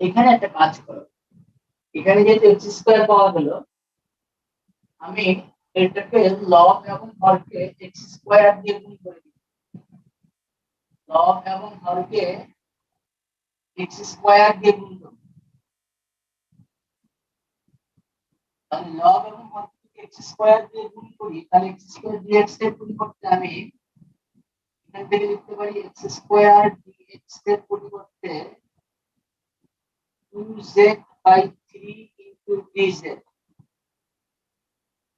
এখানে একটা কাজ করো, এখানে যেহেতু এক্স স্কোয়ার পাওয়া গেল, আমি এটাকে লব এবং হরকে এক্স স্কোয়ার দিয়ে গুণ করে দিই। লব এবং হরকে এক্স স্কোয়ার দিয়ে গুণ করব। তাহলে লব এবং হরকে এক্স স্কোয়ার দিয়ে গুণ করি, তাহলে এক্স স্কোয়ার ডিএক্স এর পরিবর্তে আমি এখান থেকে লিখতে পারি এক্স স্কোয়ার ডিএক্স এর পরিবর্তে 2z/3 into dz।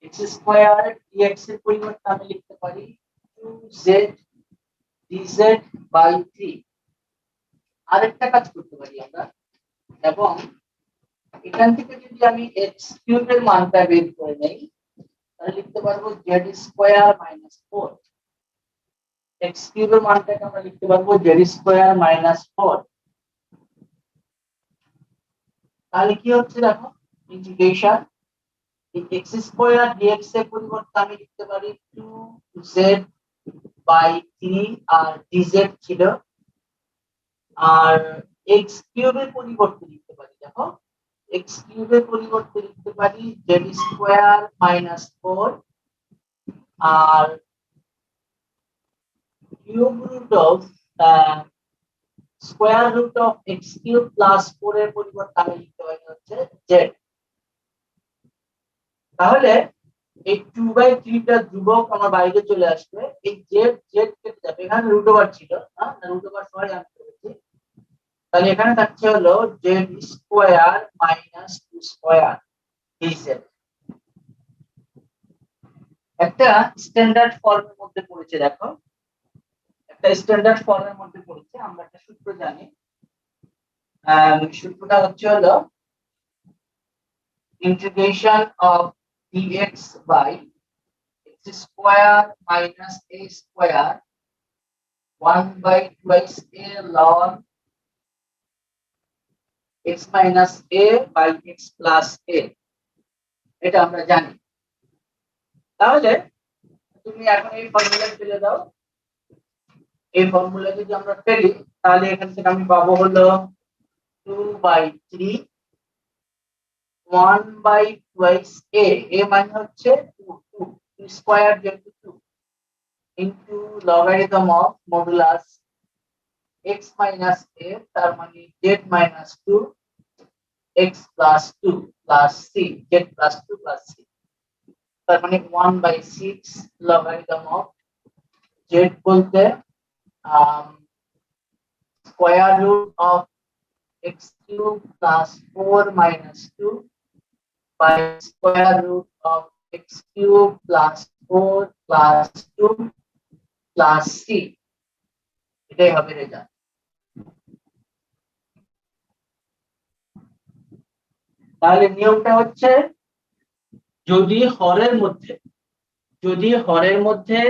X square d x এর পরিবর্তে আমি লিখতে পারি 2z dz/3। আরেকটা কাজ করতে পারি আমরা, এবং এখান থেকে যদি আমি এক্স কিউবের মানটা বের করে নেই, তাহলে লিখতে পারবো জেড স্কোয়ার মাইনাস 4। এক্স কিউবের মানটাকে আমরা লিখতে পারবো জেড স্কোয়ার মাইনাস 4। তাহলে কি হচ্ছে দেখো, ইন্টিগ্রেশন এক্স স্কোয়ার ডিএক্স এর পরিবর্তে আমি লিখতে পারি 2z/3 আর dz ছিল, আর এক্স কিউবের পরিবর্তে লিখতে পারি, দেখো এক্স কিউবের পরিবর্তে লিখতে পারি জেড স্কোয়ার মাইনাস 4 আর cube root of square root of x cube plus 4 এর পরিবর্তে আমি লিখতে পারি হচ্ছে জেড। তাহলে এই 2/3 টা ধ্রুবক আমার বাইরে চলে আসবে, এই জেড জেড কেটে যাবে, এখানে রুট ওভার ছিল না, রুট ওভার সবাই জানতে পেরেছি। তাহলে এখানে থাকছে হলো Z square minus 2 square DZ. একটা স্ট্যান্ডার্ড ফর্মের মধ্যে পড়েছে, দেখো একটা স্ট্যান্ডার্ড ফর্মের মধ্যে পড়েছে। আমরা একটা সূত্র জানি, সূত্রটা হচ্ছে হলো integration of dx by x square minus a square 1/2 a ln x minus a by x plus a, এটা আমরা জানি। তাহলে তুমি এখন এই ফর্মুলা ফেলে দাও, এই ফর্মুলা যদি আমরা ফেলি তাহলে এখান থেকে আমি পাবো হলো 2/3 1/2 a, a মানে হচ্ছে 2 স্কয়ার যেহেতু 2 into logarithm of modulus x minus a, তার মানে z minus 2 x plus 2 plus c, z plus 2 plus c, তার মানে 1/6 লগারিদম অফ z বলতে square root of x cube plus 4 minus 2 by square root of x cube plus 4 plus 2 plus c, এটাই হবে result. তাহলে নিয়মটা হচ্ছে যদি হরের মধ্যে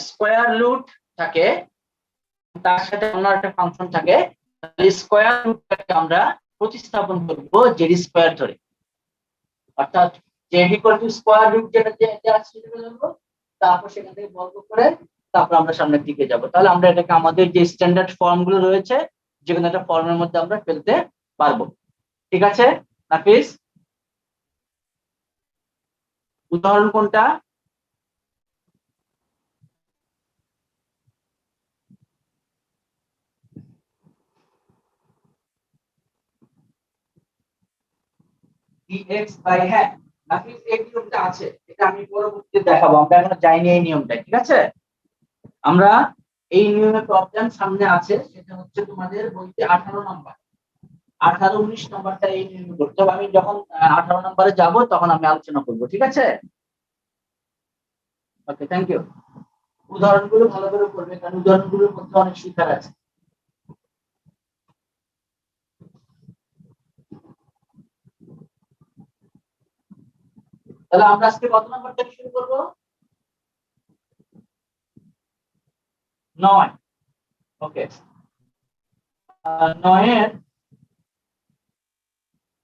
স্কয়ার রুট থাকে, তার সাথে অন্য একটা ফাংশন থাকে, তাহলে স্কয়ার রুটটাকে আমরা প্রতিস্থাপন করব জেড স্কয়ার ধরে, অর্থাৎ z equal to square root যেটা আছে সেটা লিখব, তারপর সেখান থেকে বর্গ করে তারপর আমরা সামনের দিকে যাব। তাহলে আমরা এটাকে আমাদের যে স্ট্যান্ডার্ড ফর্ম গুলো রয়েছে যে কোনো একটা ফর্মের মধ্যে আমরা ফেলতে পারবো। ঠিক আছে নাফিস, উদাহরণ কোনটা? dx বাই, হ্যাঁ নাফিস এই নিয়মটা আছে, এটা আমি পরবর্তীতে দেখাবো, আমরা এখনো যাইনি এই নিয়মটা। ঠিক আছে, আমরা এই নিয়মের প্রবলেম সামনে আছে, সেটা হচ্ছে তোমাদের বইতে 18 নম্বর, 18-19 নম্বরটা এই নিয়ম করতে হবে। আমি যখন 18 নম্বরে যাব তখন আমি আলোচনা করব। ঠিক আছে, ওকে, থ্যাংক ইউ। উদাহরণগুলো ভালো করে করবে, কারণ উদাহরণগুলোর মধ্যে অনেক শিক্ষার আছে। তাহলে আমরা আজকে কত নম্বর থেকে শুরু করব? 9। ওকে, 9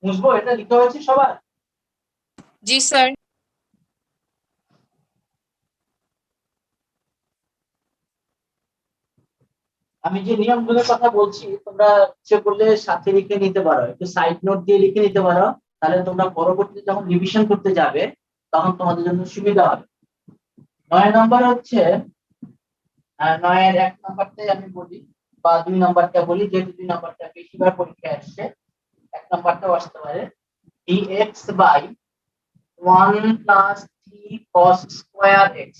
মুছবো, এটা লিখতে হয়েছে সবার? জি স্যার। আমি যে নিয়মগুলোর কথা বলছি তোমরা ইচ্ছে করলে সাথে লিখে নিতে পারো, একটু সাইড নোট দিয়ে লিখে নিতে পারো, তাহলে তোমরা পরবর্তীতে যখন রিভিশন করতে যাবে তখন তোমাদের জন্য সুবিধা হবে। 9 নম্বর হচ্ছে, 9-এর 1 নম্বরটাই আমি বলি বা 2 নম্বরটা বলি, যেহেতু 2 নম্বরটা বেশিবার পরীক্ষায় আসছে, 1 নম্বরটাও আসতে পারে। dx by 1 plus 3 cos square x,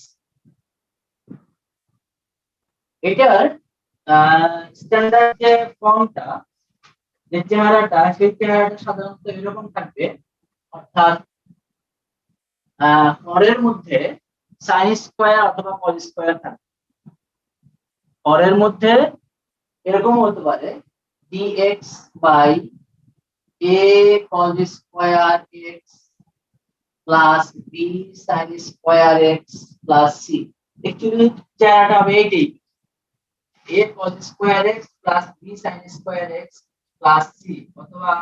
এটার স্ট্যান্ডার্ড যে ফর্মটা, যে চেহারাটা, সেই চেহারাটা সাধারণত এরকম থাকবে, অর্থাৎ হরের মধ্যে সাইন স্কয়ার অথবা কস স্কয়ার থাকবে। হরের মধ্যে এরকম হতে পারে dx by a cos square x plus b sin square x plus c। Actually চেহারাটা হবে এইটাই, a cos square x plus b sin square x plus c, অথবা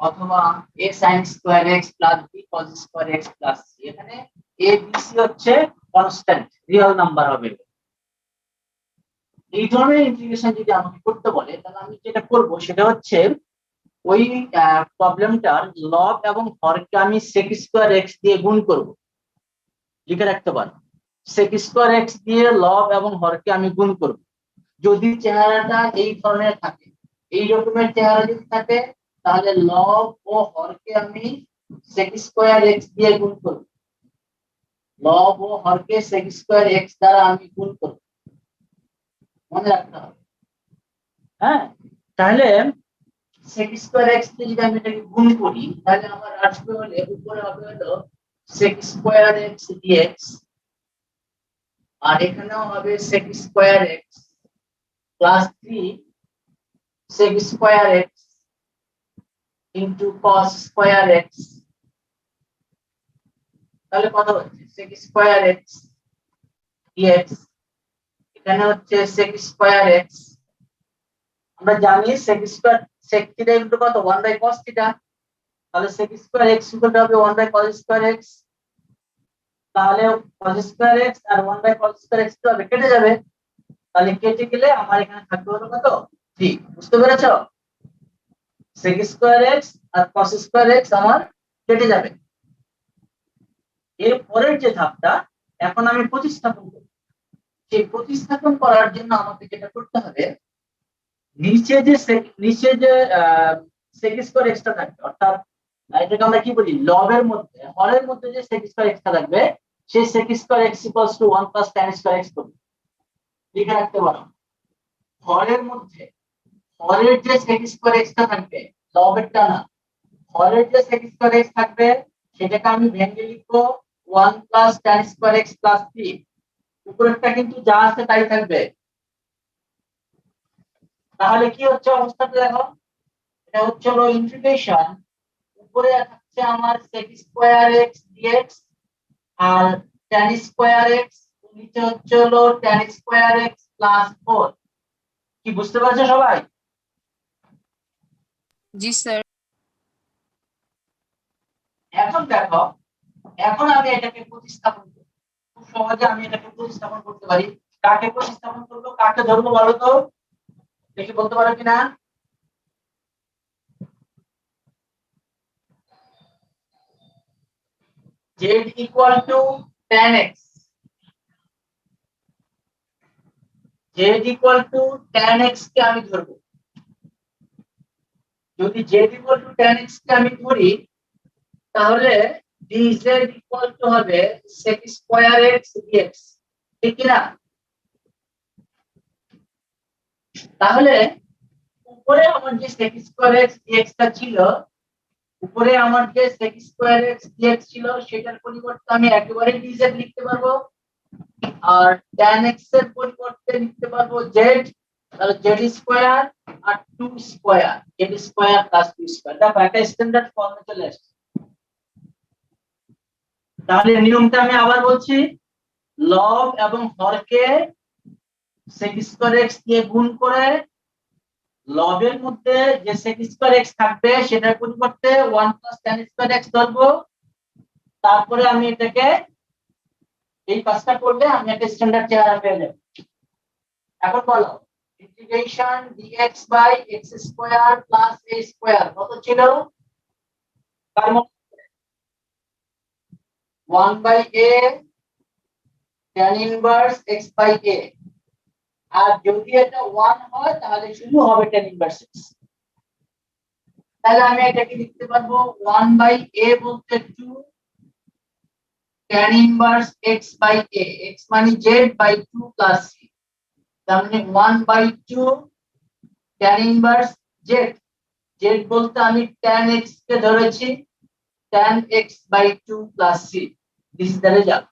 অথবা a sin square x plus b cos square x plus c। এখানে a b c হচ্ছে constant, real number হবে। এই ধরনের ইন্টিগ্রেশন যদি আমাকে করতে বলে, তাহলে আমি যেটা করব সেটা হচ্ছে ওই প্রবলেমটার লব এবং হরকে আমি sec স্কয়ার x দিয়ে গুণ করব। লিখে রাখতে পারো, sec স্কয়ার x দিয়ে লব এবং হরকে আমি গুণ করব। যদি চেহারাটা এই ধরনের থাকে, এই রকমের চেহারা যদি থাকে, তাহলে লব ও হরকে আমি sec স্কয়ার x দিয়ে গুণ করব। লব ও হরকে sec স্কয়ার x দ্বারা আমি গুণ করব, মনে রাখতে হবে। হ্যাঁ, তাহলে sec স্কয়ার x দিয়ে যদি আমি এটাকে গুণ করি, তাহলে আমার আসবে হলে উপরে হবে হলো sec স্কয়ার x dx, আর এখানেও হবে sec square x plus 3 sec square x into cos square x। তাহলে কত হচ্ছে sec স্কয়ার x dx, এখানে হচ্ছে sec স্কয়ার x। আমরা জানি sec square sec theta into কত 1 বাই cos থিটা, তাহলে sec square x equal to হবে 1 বাই cos স্কয়ার x। তাহলে cos স্কয়ার x আর 1 বাই cos স্কয়ার x তো হবে, কেটে যাবে। তাহলে কেটে গেলে আমার এখানে থাকবে হলো কত 3। বুঝতে পেরেছো? sec স্কয়ার x আর cos স্কয়ার x আমার কেটে যাবে। এর পরের যে ধাপটা, এখন আমি প্রতিস্থাপন করব। সেই প্রতিস্থাপন করার জন্য আমাকে যেটা করতে হবে, নিচে যে sec স্কয়ার x টা থাকবে, অর্থাৎ এটাকে আমরা কি বলি, লবের মধ্যে হরের মধ্যে যে sec স্কয়ার x টা থাকবে, সেই sec square x 1 plus tan square x করবে। লিখে রাখতে পারো, হরের মধ্যে হরের যে sec স্কয়ার x টা থাকবে, লবেরটা না, হরের যে sec স্কয়ার x থাকবে, সেটাকে আমি ভেঙে লিখবো 1 plus tan square x plus 3। উপরেরটা কিন্তু যা আছে তাই থাকবে। তাহলে কি হচ্ছে অবস্থাটা দেখো, এটা হচ্ছে হলো ইন্টিগ্রেশন, উপরে থাকছে আমার sec স্কয়ার x dx আর tan স্কয়ার x, নিচে হচ্ছে হলো tan স্কয়ার x প্লাস 4। কি বুঝতে পারছো সবাই? जी सर। এখন দেখো, এখন আমি এটাকে প্রতিস্থাপন করব, খুব সহজে আমি এটাকে প্রতিস্থাপন করতে পারি। কাকে প্রতিস্থাপন করব, কাকে ধরবো বলো তো, দেখি বলতে পারো কিনা। z equal to tan x, z equal to tan x কে আমি ধরবো। যদি z equal to tan x কে আমি ধরি, তাহলে dz ইকুয়াল টু হবে sec স্কয়ার x dx, ঠিক কি না? তাহলে উপরে আমার যে sec স্কয়ার x dx টা ছিল, উপরে আমার যে sec স্কয়ার x dx ছিল, সেটার পরিবর্তে আমি একেবারে dz লিখতে পারবো, আর tan x এর পরিবর্তে লিখতে পারবো z। তাহলে z স্কয়ার আর 2 square, z square plus 2 square. দেখো একটা স্ট্যান্ডার্ড ফর্মে চলে আসছে। তাহলে নিয়মটা আমি আবার বলছি, লব এবং হরকে sec স্কয়ার x দিয়ে গুণ করে লবের মধ্যে যে sec স্কয়ার x থাকবে সেটার পরিবর্তে 1 প্লাস tan স্কয়ার x ধরবো। তারপরে আমি এটাকে, এই কাজটা করলে আমি একটা স্ট্যান্ডার্ড চেহারা পেয়ে যাব। এখন বলো, integration dx by x square plus a square কত ছিল? তার মধ্যে 1 by a tan inverse x by a, আর যদি এটা 1 হয় তাহলে শুধু হবে tan ইনভার্স x। তাহলে আমি এটাকে লিখতে পারবো 1 বাই a বলতে 2 tan inverse x by a, x মানে z বাই 2 প্লাস c, তার মানে 1 by 2 tan inverse z, z বলতে আমি tan x কে ধরেছি, tan x by 2 plus c, this is the result.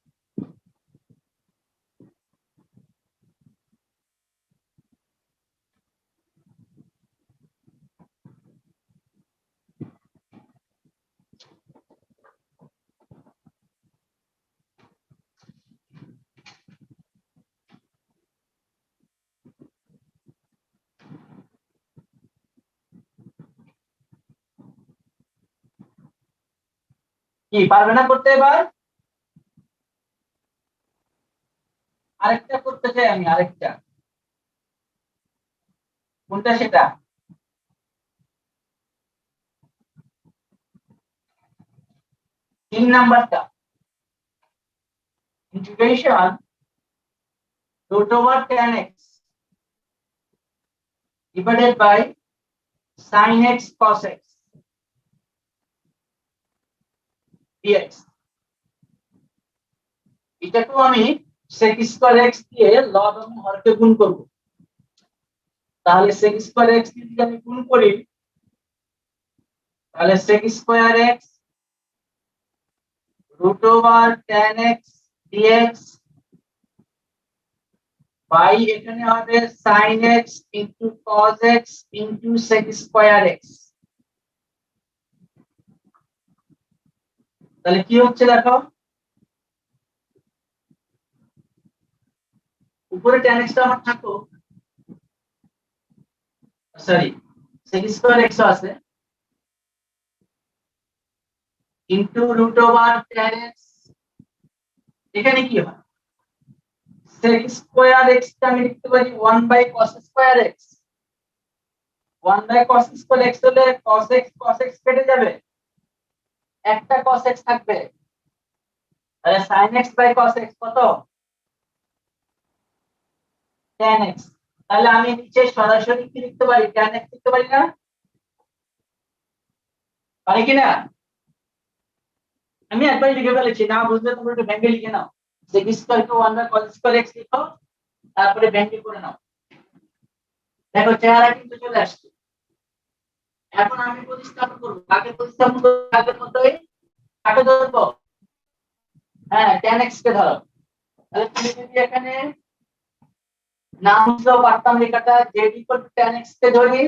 কি পারবে না করতে? এবার আরেকটা করতে চাই আমি, আরেকটা। কোনটা সেটা? 3 নাম্বারটা, integration root over tan x divided by sin x cos x dx। এটাকেও আমি sec স্কয়ার x দিয়ে লব এবং হরকে গুণ করব। তাহলে sec স্কয়ার x দিয়ে যদি আমি গুণ করি তাহলে sec square x root over tan x dx by এখানে হবে sin x into cos x into sec square x। তাহলে কি হচ্ছে দেখো, উপরে tan x টা আমার থাকো, সরি sec স্কয়ার x আছে into root over tan x, এখানে কি হয় sec স্কয়ার x টা আমি লিখতে পারি 1 by cos square x, 1 by cos square x হলে cos x কেটে যাবে, একটা cos x থাকবে, তাহলে sin x by cos x কত? tan x। তাহলে আমি নিচে সরাসরি কি লিখতে পারি? tan x লিখতে পারি না? পারি কি না? আমি একবার লিখে ফেলেছি, না বুঝলে তোমরা একটু ভেঙে লিখে নাও, sec স্কয়ার কে 1 বাই cos স্কয়ার x লিখো, তারপরে ভেঙে করে নাও। দেখো চেহারা কিন্তু চলে আসছে। এখন আমি প্রতিস্থাপন করব, কাকে প্রতিস্থাপন করব? আগের মতই কাকে ধরবো? হ্যাঁ tan x কে ধরো। তাহলে তুমি যদি এখানে নাম সহ পারতাম লেখাটা z equal to tan x কে ধরি,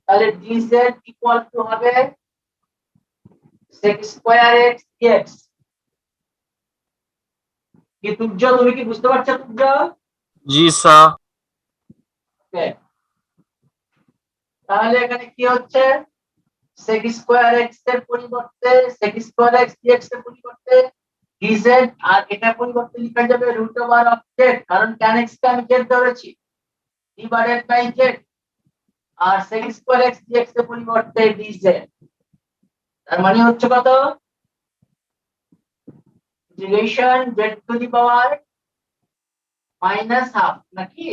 তাহলে dz ইকুয়াল টু হবে sec স্কয়ার x dx। কি তুর্য, তুমি কি বুঝতে পারছো তুর্য? জি স্যার। ওকে, তাহলে এখানে কি হচ্ছে sec স্কয়ার x এর পরিবর্তে sec স্কয়ার x dx এর পরিবর্তে dz, আর এটা পরিবর্তে লেখা যাবে রুট ওভার অফ z, কারণ tan x কে আমি z ধরেছি, ডিভাইডেড বাই z, আর sec স্কয়ার x dx এর পরিবর্তে dz। তার মানে হচ্ছে কত? Integration z to the power minus half, নাকি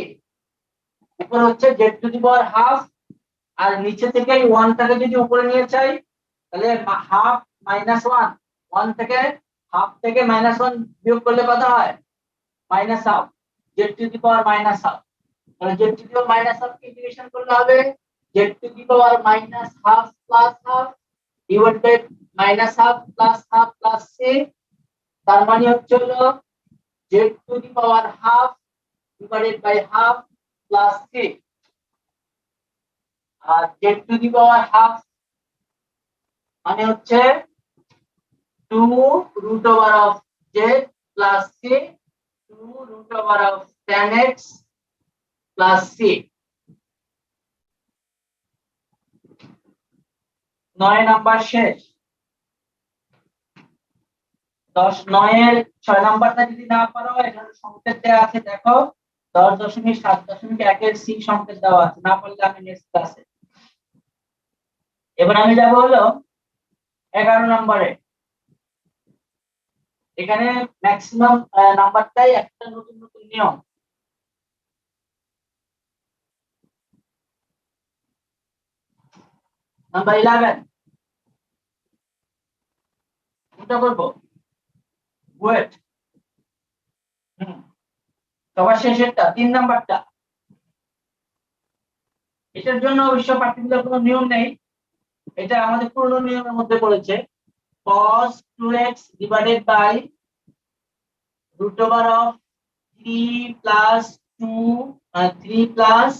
উপর হচ্ছে z to the power half, আর নিচে থেকে 1 টাকে যদি উপরে নিয়ে যাই তাহলে হাফ মাইনাস 1, 1 থেকে হাফ থেকে মাইনাস 1 বিয়োগ করলে কত হয়? Minus half, z to the power minus half. তাহলে z to the power minus half integration করলে হবে z to the power minus half plus half divide by minus half plus c। তার মানে হচ্ছে হলো z to the power half divided by half plus c, আর z to the power half মানে হচ্ছে 2 root over of z plus c, 2 root over of tan x plus c। 9 number শেষ। 9 এর 6 নাম্বারটা যদি না পারো এখানে সংকেত দেয়া আছে দেখো, 10.7.1 এর সি সংকেত দেওয়া আছে, না পারলে আমি নেক্সট ক্লাসে। এবার আমি যাব হলো 11 নম্বরে। এখানে ম্যাক্সিমাম নাম্বারটাই একটা নতুন নতুন নিয়ম। নাম্বার 11 কোনটা করবো? ওয়েট। সবার শেষেরটা 3 নাম্বারটা। এটার জন্য অবশ্য পার্টিকুলার কোনো নিয়ম নেই, এটা আমাদের পুরনো নিয়মের মধ্যে পড়েছে। cos 2x divided by root over of 3 plus 3 plus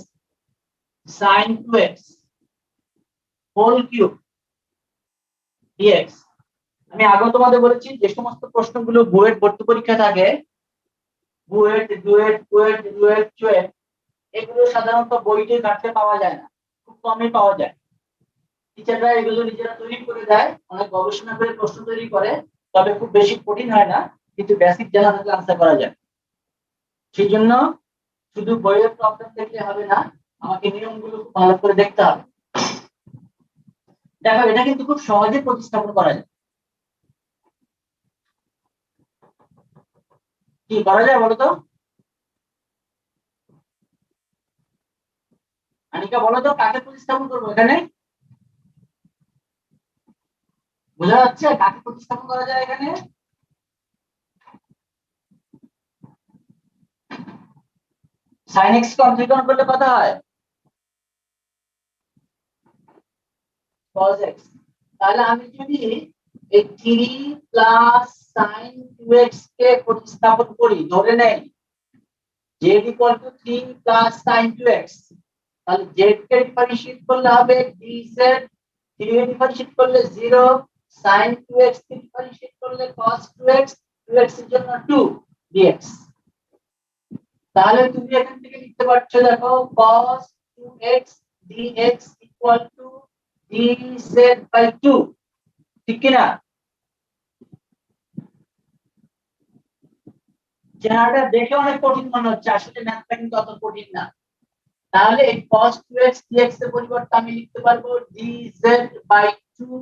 sin 2x whole cube dx। আমি আগে তোমাদের বলেছি যে সমস্ত প্রশ্নগুলো বুয়েট ভর্তি পরীক্ষা থাকে, বুয়েট ডুয়েট কুয়েট ডুয়েট চুয়েট, এগুলো সাধারণত বইতে ঘাটতে পাওয়া যায় না, খুব কমই পাওয়া যায়। টিচাররা এগুলো নিজেরা তৈরি করে দেয়, অনেক গবেষণা করে প্রশ্ন তৈরি করে, তবে খুব বেশি কঠিন হয় না, কিন্তু বেসিক জানা থাকলে আনসার করা যায়। সেই জন্য শুধু বইয়ের প্রবলেম দেখলে হবে না, আমাকে নিয়মগুলো খুব ভালো করে দেখতে হবে। দেখো এটা কিন্তু খুব সহজে প্রতিস্থাপন করা যায়। কি করা যায় বলো তো? আনিকা বলো তো, কাকে প্রতিস্থাপন করবো এখানে? বোঝা যাচ্ছে কাকে প্রতিস্থাপন করা যায় এখানে? sin x কে অন্তরীকরণ করলে কত হয়? cos x। তাহলে আমি যদি এই 3 প্লাস sin 2x কে প্রতিস্থাপন করি, ধরে নেই z equal to 3 plus sin 2x, তাহলে z কে ডিফারেন্সিয়েট করলে হবে dz, 3 কে ডিফারেন্সিয়েট করলে 0, sin 2x কে ডিফারেন্সিয়েট করলে cos 2x, 2x এর জন্য 2 dx। তাহলে তুমি এখান থেকে লিখতে পারছো, দেখো cos 2x dx equal to dz by 2, ঠিক কি না? জানাটা দেখে অনেক কঠিন মনে হচ্ছে, আসলে ম্যাথটা কিন্তু অত কঠিন না। তাহলে এই cos 2x dx এর পরিবর্তে আমি লিখতে পারবো dz by 2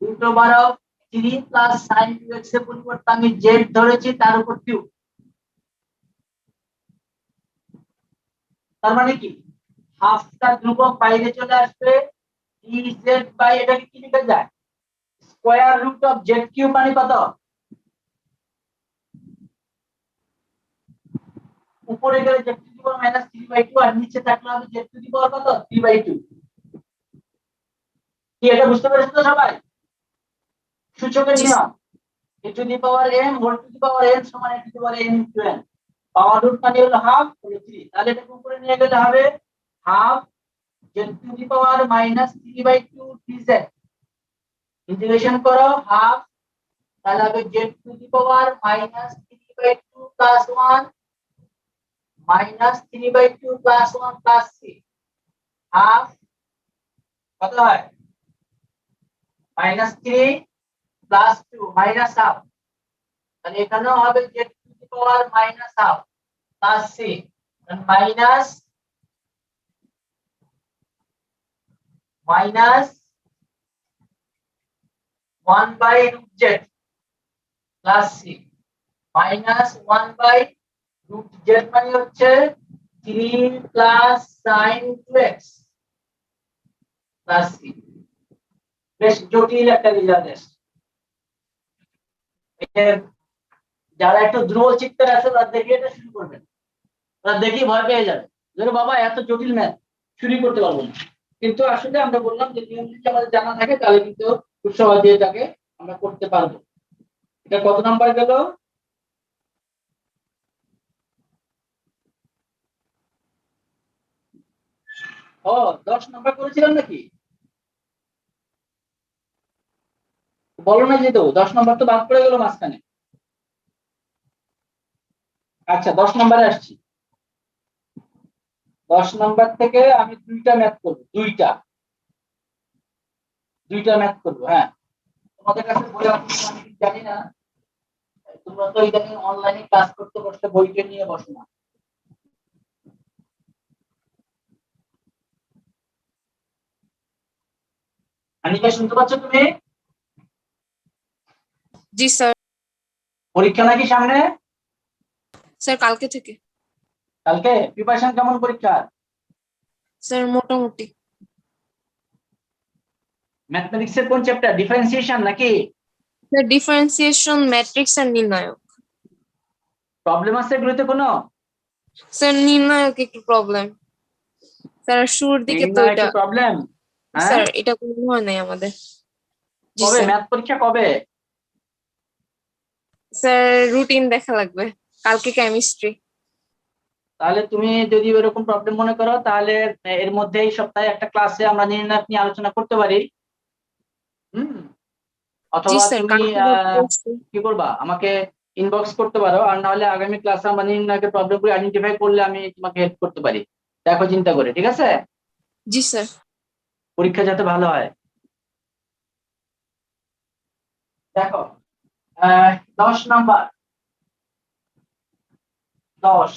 root over of 3 plus sin 2x এর পরিবর্তে আমি z ধরেছি, তার উপর 2। তার মানে কি, হাফটা ধ্রুবক বাইরে চলে আসবে, dz by এটাকে কি লিখা যায়? Square root of z cube, মানে কত? উপরে গেলে z to the power minus 3/2, আর নিচে থাকলে হবে z টু দি পাওয়ার কত? 3/2। কি এটা বুঝতে পেরেছো তো সবাই? সূচকের জি নিয়ম, a to the power m whole to the power n সমান a to the power n into n। Power root মানে হলো হাফ, হলো 3, তাহলে এটাকে উপরে নিয়ে গেলে হবে half z to the power minus 3/2 dz। Integration করো হাফ, তাহলে হবে z to the power minus 3/2 plus 1 minus 3/2 plus 1 plus 3, half কত হয়? minus 3 plus 2 minus half, তাহলে এখানেও হবে z to the power minus half plus 3 minus 1 by root z plus 3 minus 1 by root z মানে হচ্ছে 3 plus sin 2x plus 3। বেশ জটিল একটা রেজাল্ট এসেছে। যারা একটু ধ্রুব চিত্তের আছে তারা দেখে এটা শুরু করবেন, তারা দেখি ভয় পেয়ে যাবে যে বাবা এত জটিল ম্যাথ শুরু করতে পারবো না। কিন্তু আসলে আমরা বললাম যে নিয়ম যদি আমাদের জানা থাকে তাহলে কিন্তু খুব সহজে এটাকে আমরা করতে পারবো। এটা কত নাম্বার গেল? ও 10 নাম্বার করেছিলাম নাকি? বলো না যে তো 10 নাম্বার তো বাদ পড়ে গেল মাঝখানে। আচ্ছা 10 নাম্বারে আসছি। 10 নাম্বার থেকে আমি দুইটা ম্যাথ করবো, দুইটা ম্যাথ করবো। হ্যাঁ, তোমাদের কাছে বই আছে আমি জানি না, তোমরা তো ইদানিং অনলাইনে ক্লাস করতে বসলে বইটা নিয়ে বসো না। আনিকা শুনতে পাচ্ছ তুমি? জি স্যার। পরীক্ষা নাকি সামনে? স্যার কালকে থেকে। কালকে প্রিপারেশন কেমন পরীক্ষার? স্যার মোটামুটি। ম্যাথমেটিক্স এর কোন চ্যাপ্টার, ডিফারেন্সিয়েশন নাকি? স্যার ডিফারেন্সিয়েশন, ম্যাট্রিক্স আর নির্ণায়ক। প্রবলেম আছে এগুলোতে কোনো? স্যার নির্ণায়ক একটু প্রবলেম। স্যার শুরুর দিকে তো নির্ণয় এটা। একটু প্রবলেম? হ্যাঁ, স্যার এটা কোনো হয় নাই আমাদের। জি কবে স্যার। ম্যাথ পরীক্ষা কবে? স্যার রুটিন দেখা লাগবে। কালকে কেমিস্ট্রি। তাহলে তুমি যদি এরকম প্রবলেম মনে করো তাহলে এর মধ্যে এই সপ্তাহে একটা ক্লাসে আমরা নির্ণয় নিয়ে আলোচনা করতে পারি। হুম। জি অথবা স্যার তুমি কালকে ভর্তি হচ্ছি। কি করবা, আমাকে ইনবক্স করতে পারো, আর না হলে আগামী ক্লাসে আমরা নির্ণয়কের প্রবলেমগুলো আইডেন্টিফাই করলে আমি তোমাকে হেল্প করতে পারি। দেখো চিন্তা করে, ঠিক আছে? জি স্যার। পরীক্ষা যাতে ভালো হয়। দেখো 10 নাম্বার, 10।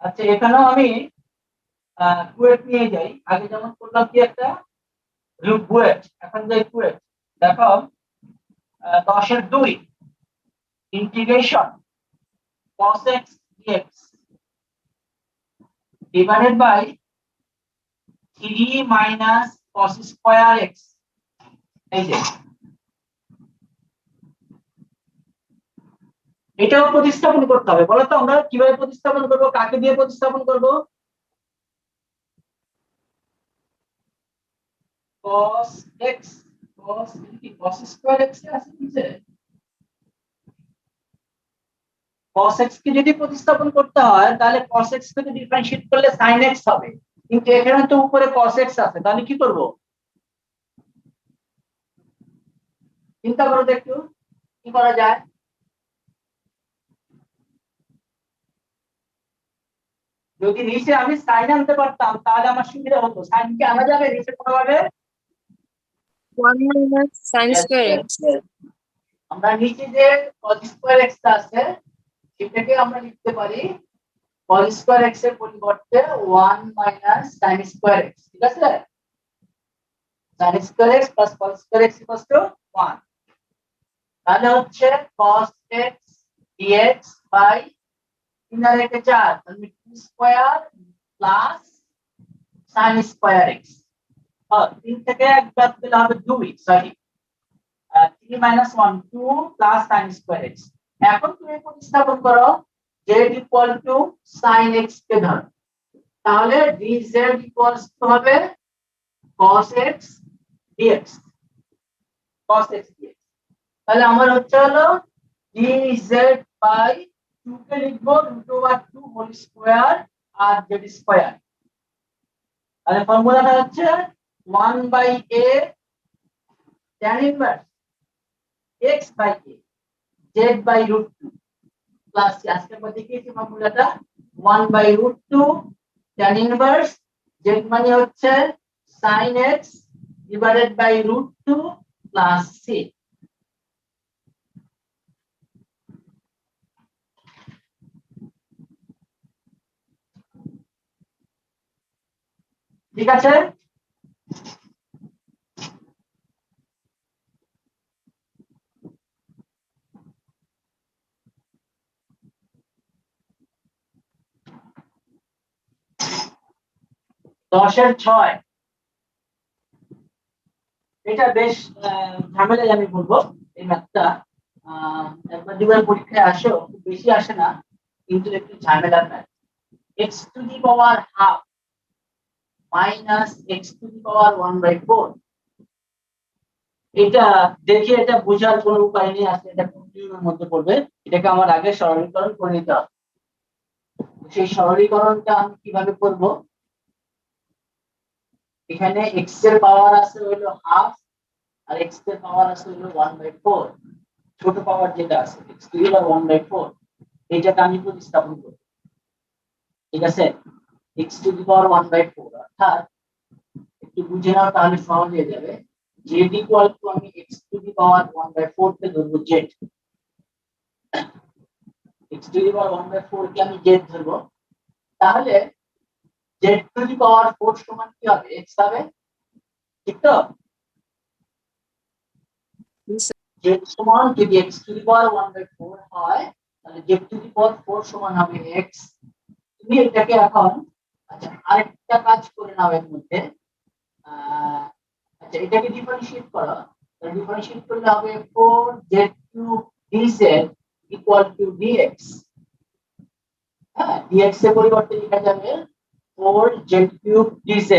আচ্ছা, এখানেও আমি কুয়েট নিয়ে যাই। আগে যেমন করলাম কি একটা বুয়েট, এখন যাই কুয়েট। দেখো 10-এর 2 integration cos x dx divided by 3 minus cos square x। এই যে এটাও প্রতিস্থাপন করতে হবে। বলো তো আমরা কিভাবে প্রতিস্থাপন করব, কাকে দিয়ে প্রতিস্থাপন করব? cos x, cos square x আছে নিচে। cos x কে যদি প্রতিস্থাপন করতে হয় তাহলে cos x কে ডিফারেন্সিয়েট করলে sin x হবে, কিন্তু এখানে তো উপরে cos x আছে, তাহলে কি করব? চিন্তা করো তো একটু, কি করা যায়? যদি নিচে আমি sin আনতে পারতাম তাহলে আমার সুবিধা হতো। sin কি আনা যাবে নিচে কোনোভাবে? 1 minus sin Yes, square yes, x। yes. আমরা নিচে যে cos square x আছে সেটাকে আমরা লিখতে পারি cos square x এর পরিবর্তে 1 minus sin square x, ঠিক আছে? sin square x plus cos square x equals to 1। তাহলে হচ্ছে cos x dx by 3/4, তাহলে 2 square plus sin square x। 3 থেকে 1 বাদ দিলে হবে 2, sorry 3 minus 1 2 plus sin square x। এখন তুমি প্রতিস্থাপন করো z equal to sin x কে ধরো, তাহলে dz equals to হবে cos x dx, cos x dx। তাহলে আমার হচ্ছে হলো dz by 2 কে লিখবো √2 হোল স্কয়ার আর z স্কয়ার। তাহলে ফর্মুলাটা হচ্ছে 1/a tan inverse x by a z by √2 plus আজকে আমরা দেখিয়েছি ফর্মুলাটা 1/√2 tan ইনভার্স z মানে হচ্ছে sin x divided by √2 plus c। ঠিক আছে? দশের 6, এটা বেশ ঝামেলাই আমি বলবো। এই ম্যাথটা একবার দুবার পরীক্ষায় আসেও, খুব বেশি আসে না, কিন্তু একটু ঝামেলার math. x to the power half minus x to the power 1/4। এটা দেখে এটা বোঝার কোনো উপায় নেই, আসলে এটা কনফিউশনের মধ্যে পড়বে। এটাকে আমার আগে সরলীকরণ করে নিতে হবে। সেই সরলীকরণটা আমি কিভাবে করব? এখানে x এর পাওয়ার আছে হলো হাফ আর x এর পাওয়ার আছে হলো 1/4। ছোট পাওয়ার যেটা আছে x টু দি পাওয়ার 1/4, এইটাকে আমি প্রতিস্থাপন করব। ঠিক আছে? x টু দি পাওয়ার 1/4 অর্থাৎ একটু বুঝে নাও তাহলে সহজ হয়ে যাবে। z ইকুয়াল টু আমি x টু দি পাওয়ার 1/4 কে ধরবো z, x to the power 1/4 কে আমি z ধরবো। তাহলে জেড টু দি পাওয়ার 4 সমান কি হবে x হবে, ঠিক তো? জেড সমান যদি x টু দি পাওয়ার 1/4 হয় তাহলে জেড টু দি পাওয়ার 4 সমান হবে x। তুমি এটাকে এখন আচ্ছা আরেকটা কাজ করে নাও এর মধ্যে, আচ্ছা এটাকে ডিফারেন্সিয়েট করো, তাহলে ডিফারেন্সিয়েট করলে হবে 4z³ dz equal to dx। হ্যাঁ, dx এর পরিবর্তে লেখা যাবে 4z³ dz।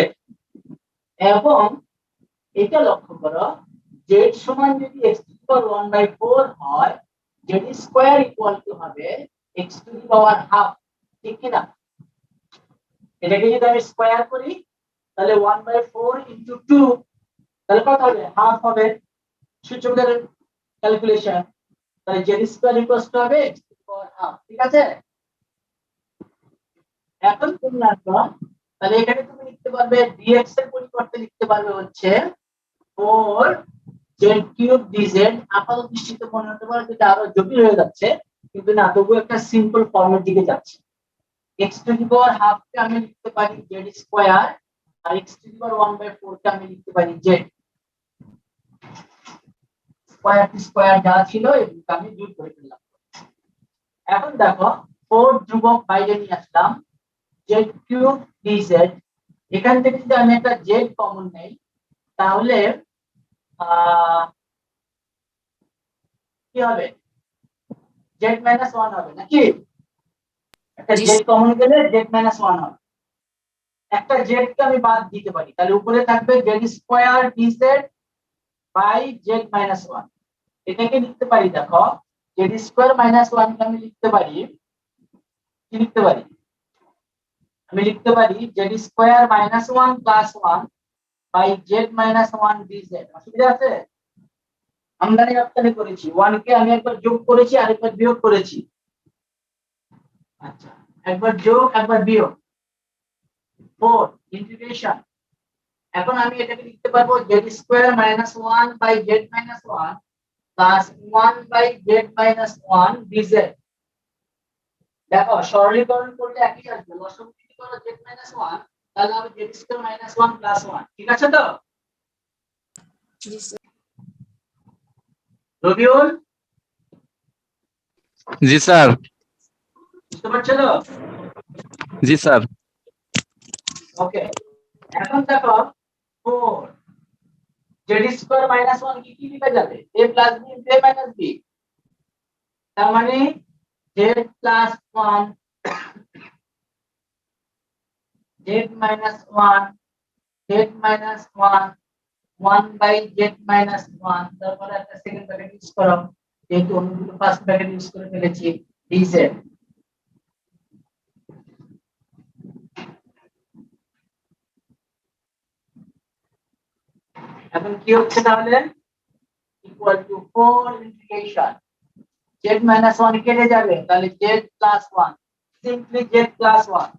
এবং এটা লক্ষ্য করো z সমান যদি x টু দি পাওয়ার 1/4 হয় z স্কয়ার ইকুয়াল টু হবে x to the power half, ঠিক কি না? এটাকে যদি আমি স্কয়ার করি তাহলে 1/4 ইনটু 2 তাহলে কত হবে, হাফ হবে, সূচকের ক্যালকুলেশন। তাহলে z স্কয়ার ইকুয়াল টু হবে x to the power half, ঠিক আছে? এখন তুমি আসো, তাহলে এখানে তুমি লিখতে পারবে dx এর পরিবর্তে লিখতে পারবে হচ্ছে 4z³ dz। আপাতত দৃষ্টিতে মনে হতে পারে যেটা আরো জটিল হয়ে যাচ্ছে, কিন্তু না, তবু একটা সিম্পল ফর্মের দিকে যাচ্ছে। x to the power half কে আমি লিখতে পারি z স্কয়ার, আর x টু দি পাওয়ার 1/4 কে আমি লিখতে পারি z স্কয়ার। স্কয়ার যা ছিল এগুলো আমি যোগ করে ফেললাম। এখন দেখো 4 ধ্রুবক বাইরে নিয়ে আসলাম, z³ dz। এখান থেকে যদি আমি একটা z কমন নেই তাহলে কি হবে, z - 1 হবে নাকি? একটা জি z কমন গেলে z - 1 হবে। একটা z কে আমি বাদ দিতে পারি, তাহলে উপরে থাকবে z square dz by z - 1। এটাকে লিখতে পারি, দেখো z স্কয়ার - 1 কে আমি লিখতে পারি, কি লিখতে পারি, আমি লিখতে পারি z square - 1 plus 1 by z - 1 dz। অসুবিধা আছে? আমদানি রপ্তানি করেছি, 1 কে আমি একবার যোগ করেছি আর একবার বিয়োগ করেছি। আচ্ছা, একবার যোগ একবার বিয়োগ, 4 ইন্টিগ্রেশন। এখন আমি এটাকে লিখতে পারবো z square - 1 by z - 1 plus 1 by z - 1 dz। দেখো সরলীকরণ করলে একই আসবে, লসাগু যদি করো z - 1 তাহলে হবে z স্কয়ার - 1 প্লাস 1, ঠিক আছে তো? জি স্যার। রবিউল, জি স্যার। বুঝতে পারছো তো? জি স্যার। ওকে, এখন দেখো 4 z স্কয়ার - 1 কি লিখা যাবে, a plus b a minus b। তার মানে z plus 1 z minus 1 z minus 1 1 by z minus 1, তারপরে একটা সেকেন্ড ব্র্যাকেট ইউজ করো, যেহেতু অন্যগুলো ফার্স্ট ব্র্যাকেট ইউজ করে ফেলেছি, dz। এখন কি হচ্ছে তাহলে, equal to 4 integration z minus 1 কেটে যাবে, তাহলে z plus 1, simply z plus 1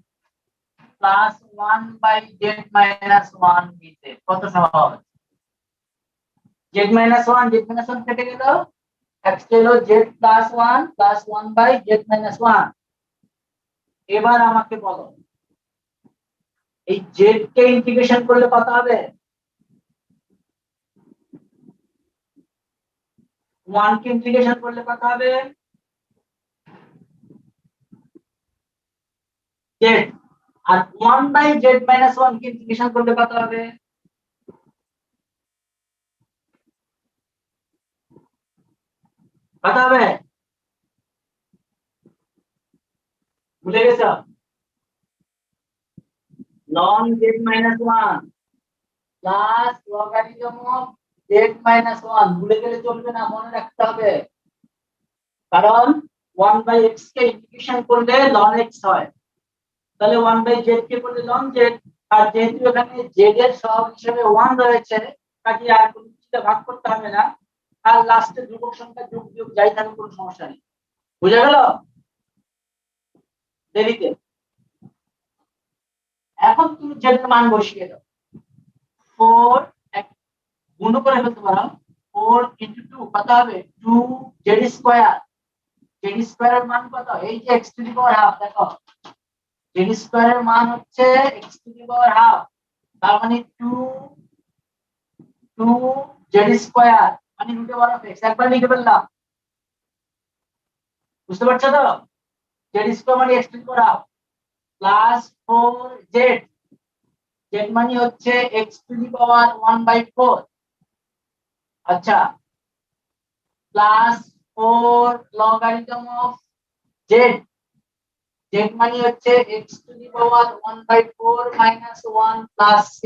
plus 1 by z minus 1 dz। কত সহজ, z minus 1 z minus 1 কেটে গেল, x হলো z plus 1 plus 1 by z minus 1। এবার আমাকে বলো এই z কে ইন্টিগ্রেশন করলে কত হবে, 1 কে ইন্টিগ্রেশন করলে কত হবে z, আর 1 by z minus 1 কে ইন্টিগ্রেশন করলে কত হবে, কত হবে, ভুলে গেছো? ln z minus 1 plus logarithm of z minus 1, ভুলে গেলে চলবে না, মনে রাখতে হবে, কারণ 1 by x কে ইন্টিগ্রেশন করলে ln x হয়, তাহলে 1 by z কে করলে ln z। আর যেহেতু এখানে z এর সহগ হিসেবে 1 রয়েছে, কাজে আর কোনো কিছুতে ভাগ করতে হবে না, আর লাস্টে ধ্রুবক সংখ্যা যোগ বিয়োগ যাই থাকুক কোনো সমস্যা নেই। বুঝা গেল? দেরিতে এখন তুমি z এর মান বসিয়ে দাও, 4 গুণ করে ফেলতে পারো, 4 into 2 কত হবে, 2 z স্কয়ার। z স্কয়ার এর মান কত, এই যে x to the power half, দেখো জেড স্কয়ারের মান হচ্ছে x to the power half, তার মানে 2 জেড স্কয়ার মানে রুট ওভার অফ x, একবার লিখে ফেললাম। বুঝতে পারছো তো? জেড স্কয়ার মানে x to the power half plus 4 Z, Z মানে হচ্ছে x টু দি পাওয়ার 1/4, আচ্ছা, plus 4 logarithm of Z, Z মানে হচ্ছে x to the power 1/4 minus 1 plus c।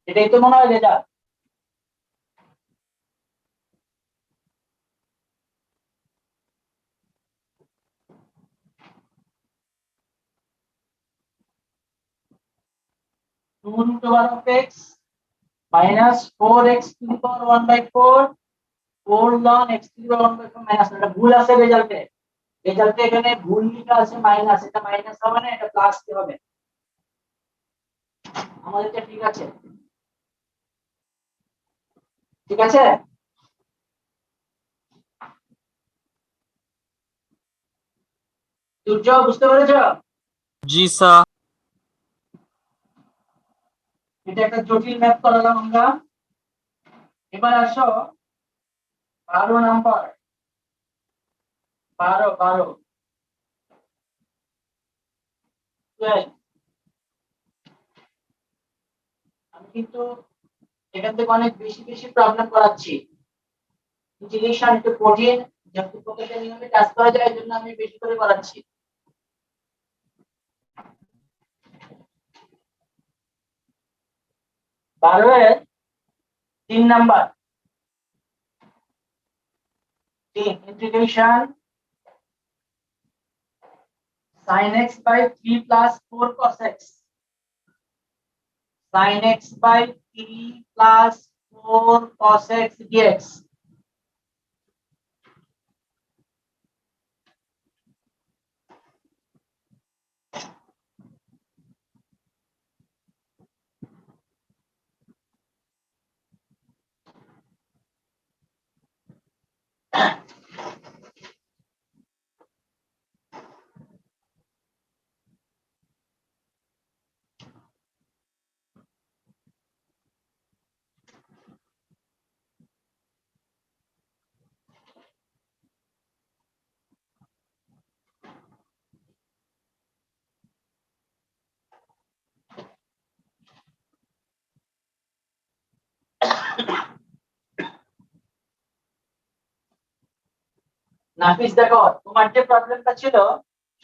এটাই তো মনে হয় result. Two root over of x minus 4x to the power 1/4 4 ln x to the power 1/4 minus, এটা ভুল আছে রেজাল্টে, রেজাল্টে এখানে ভুল লেখা আছে মাইনাস, এটা মাইনাস হবে না, এটা প্লাস কি হবে? আমাদের এটা ঠিক আছে, ঠিক আছে। সূর্য বুঝতে পেরেছো? জি স্যার। এটা একটা জটিল ম্যাথ করালাম আমরা। এবার আসো 12 নাম্বার, 12 12 12। আমি কিন্তু এখান থেকে অনেক বেশি বেশি প্রবলেম করাচ্ছি, ইন্টিগ্রেশন একটু কঠিন, যেহেতু প্রত্যেকটা নিয়মে কাজ করা যায়, এর জন্য আমি বেশি করে করাচ্ছি। 12 এর 3 number, 3 integration sin x by 3 plus 4 cos x, sin x by 3 plus 4 cos x dx। নাফিস দেখো, তোমার যে প্রবলেমটা ছিল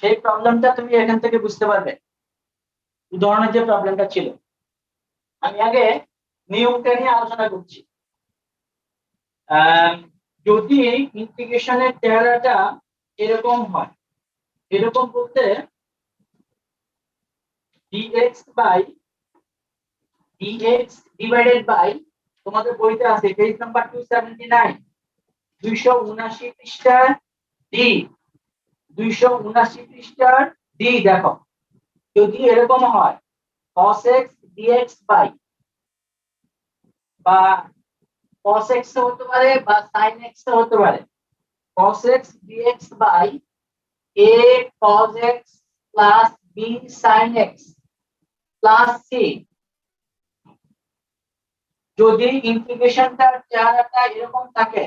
সেই প্রবলেমটা তুমি এখান থেকে বুঝতে পারবে, উদাহরণের যে প্রবলেমটা ছিল। আমি আগে নিয়মটা নিয়ে আলোচনা করছি। যদি ইন্টিগ্রেশনের চেহারাটা এরকম হয়, এরকম বলতে dx by dx divided by, তোমাদের বইতে আছে পেজ নাম্বার 279, 279 পৃষ্ঠার ডি, 279 পৃষ্ঠার ডি দেখো, যদি এরকম হয় cos x dx বাই, বা cos x হতে পারে বা sin x হতে পারে, cos x dx by a cos x plus b sin x plus c, যদি ইন্টিগ্রেশনটার চেহারাটা এরকম থাকে,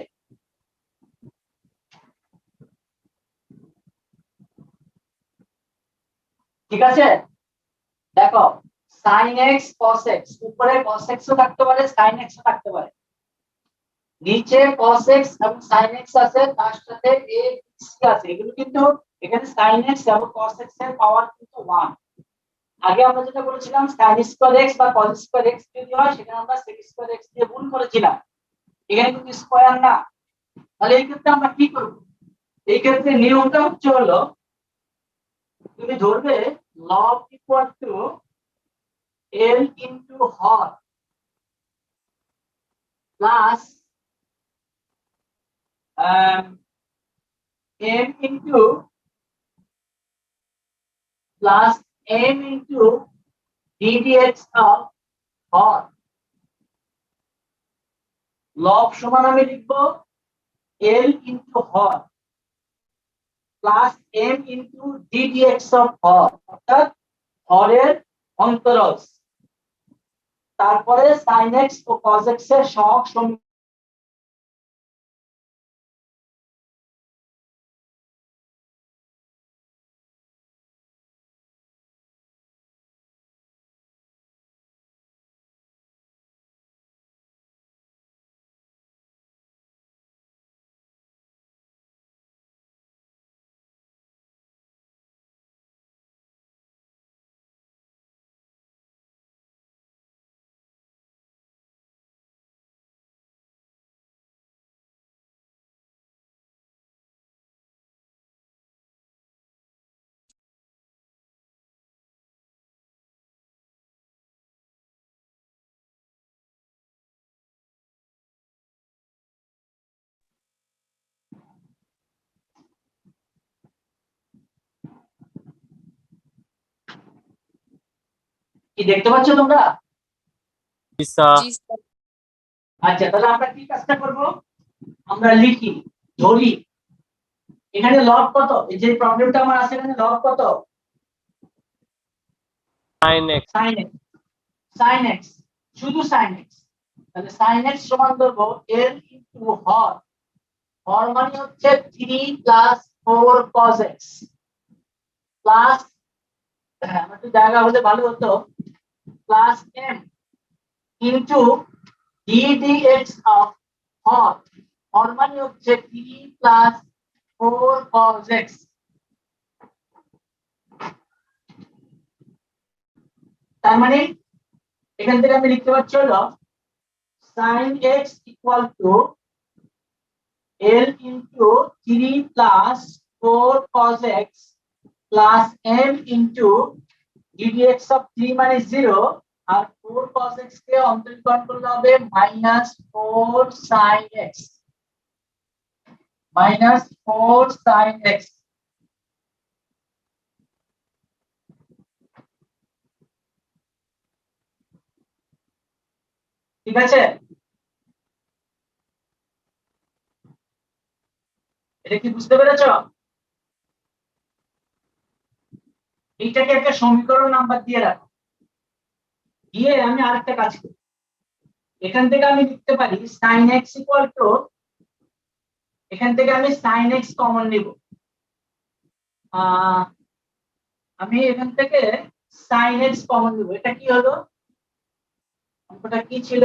ঠিক আছে। দেখো sin x cos x, উপরে cos x ও থাকতে পারে sin x ও থাকতে পারে, নিচে cos x এবং sin x আছে, তার সাথে a c আছে, এগুলো কিন্তু এখানে sin x এবং cos x এর পাওয়ার কিন্তু 1। আগে আমরা যেটা বলেছিলাম sin স্কয়ার x বা cos স্কয়ার x যদি হয় সেখানে আমরা sec স্কয়ার x দিয়ে গুণ করেছিলাম, এখানে কিন্তু স্কয়ার না। তাহলে এই ক্ষেত্রে আমরা কি করব? এই ক্ষেত্রে নিয়মটা হচ্ছে হলো, তুমি ধরবে log equal to l into হর plus m into plus m into ddx of হর। লব সমান আমি লিখবো L into হর plus m into d dx of হর, অর্থাৎ হরের অন্তরজ, তারপরে sin x ও cos x এর সহগ সমীকরণ। কি দেখতে পাচ্ছ তোমরা? জি স্যার। আচ্ছা, তাহলে আমরা কি কাজটা করব? আমরা লিখি, ধরি এখানে লব কত, এই যে প্রবলেমটা আমার আছে এখানে লব কত, sin x। sin x, শুধু sin x। তাহলে sin x সমান ধরবো l ইনটু হর, হর মানে হচ্ছে 3 প্লাস 4 cos x প্লাস, আমার একটু জায়গা হলে ভালো হতো, plus m into d dx of হর, হর মানে হচ্ছে 3 প্লাস 4 cos x। তার মানে এখান থেকে আমি লিখতে পারছি হলো sin x equal to l into 3 plus 4 cos x plus m into d dx of 3 মানে 0, আর 4 cos x কে অন্তরীকরণ করলে হবে minus 4 sin x, minus 4 sin x। ঠিক আছে, এটা কি বুঝতে পেরেছো? এইটাকে একটা সমীকরণ নাম্বার দিয়ে রাখো, দিয়ে আমি আরেকটা কাজ করি, এখান থেকে আমি লিখতে পারি sin x ইকুয়াল টু, এখান থেকে আমি sin x কমন নিব, আমি এখান থেকে sin x কমন নিব। এটা কি হলো, অঙ্কটা কি ছিল?